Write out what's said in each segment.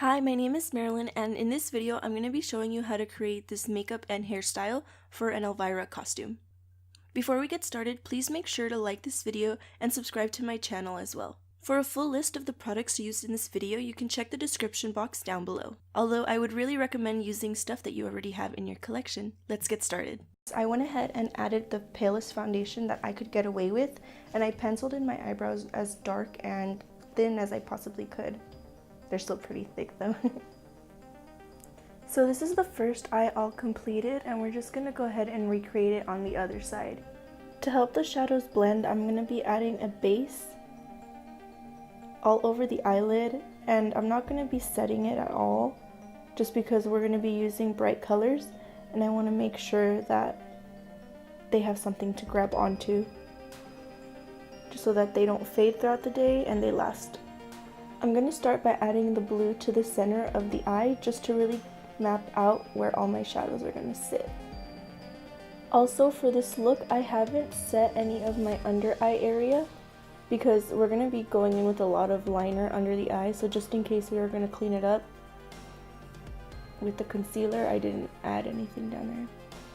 Hi, my name is Marilyn, and in this video I'm going to be showing you how to create this makeup and hairstyle for an Elvira costume. Before we get started, please make sure to like this video and subscribe to my channel as well. For a full list of the products used in this video, you can check the description box down below. Although I would really recommend using stuff that you already have in your collection. Let's get started. I went ahead and added the palest foundation that I could get away with, and I penciled in my eyebrows as dark and thin as I possibly could. They're still pretty thick though. So this is the first eye all completed, and we're just going to go ahead and recreate it on the other side. To help the shadows blend, I'm going to be adding a base all over the eyelid, and I'm not going to be setting it at all just because we're going to be using bright colors and I want to make sure that they have something to grab onto just so that they don't fade throughout the day and they last. I'm going to start by adding the blue to the center of the eye just to really map out where all my shadows are going to sit. Also, for this look, I haven't set any of my under eye area because we're going to be going in with a lot of liner under the eye, so just in case we were going to clean it up with the concealer, I didn't add anything down there.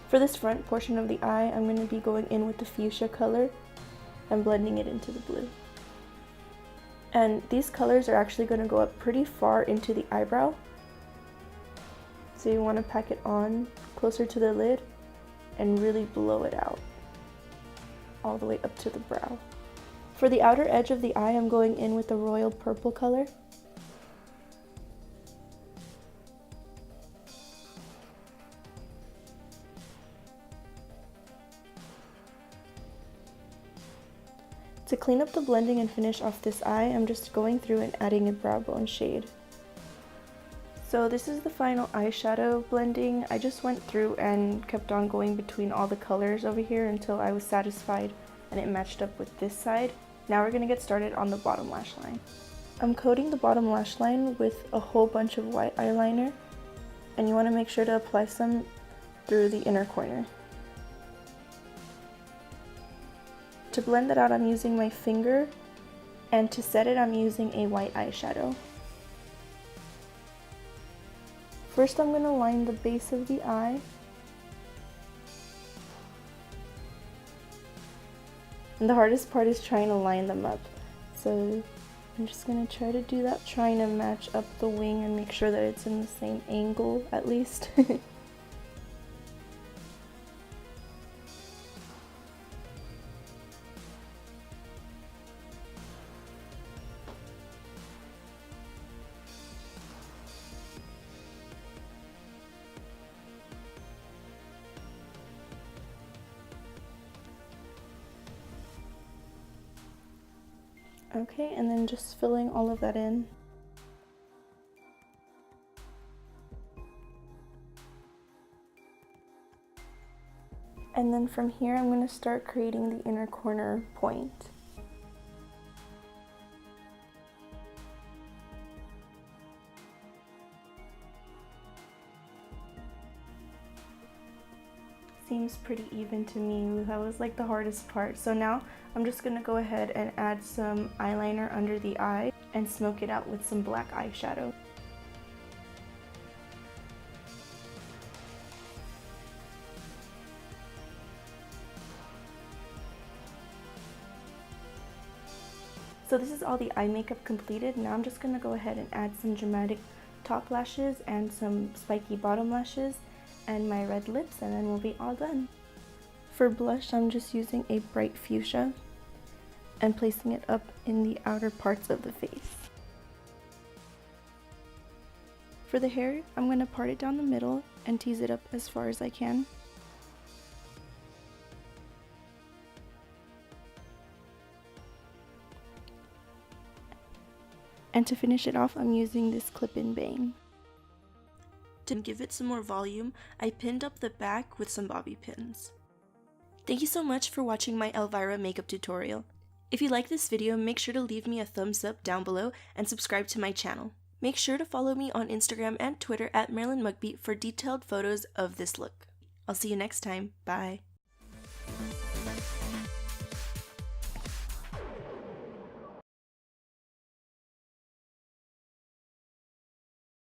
For this front portion of the eye, I'm going to be going in with the fuchsia color and blending it into the blue. And these colors are actually going to go up pretty far into the eyebrow, so you want to pack it on closer to the lid and really blow it out all the way up to the brow. For the outer edge of the eye, I'm going in with the royal purple color. To clean up the blending and finish off this eye, I'm just going through and adding a brow bone shade. So this is the final eyeshadow blending. I just went through and kept on going between all the colors over here until I was satisfied and it matched up with this side. Now we're going to get started on the bottom lash line. I'm coating the bottom lash line with a whole bunch of white eyeliner, and you want to make sure to apply some through the inner corner. To blend that out, I'm using my finger, and to set it, I'm using a white eyeshadow. First, I'm going to line the base of the eye. And the hardest part is trying to line them up. So I'm just going to try to do that, trying to match up the wing and make sure that it's in the same angle at least. Okay, and then just filling all of that in. And then from here, I'm going to start creating the inner corner point. Seems pretty even to me. That was like the hardest part. So now I'm just going to go ahead and add some eyeliner under the eye and smoke it out with some black eyeshadow. So this is all the eye makeup completed. Now I'm just going to go ahead and add some dramatic top lashes and some spiky bottom lashes and my red lips, and then we'll be all done. For blush, I'm just using a bright fuchsia and placing it up in the outer parts of the face. For the hair, I'm going to part it down the middle and tease it up as far as I can. And to finish it off, I'm using this clip-in bang. To give it some more volume, I pinned up the back with some bobby pins. Thank you so much for watching my Elvira makeup tutorial. If you like this video, make sure to leave me a thumbs up down below and subscribe to my channel. Make sure to follow me on Instagram and Twitter at MarilynMugBeat for detailed photos of this look. I'll see you next time. Bye.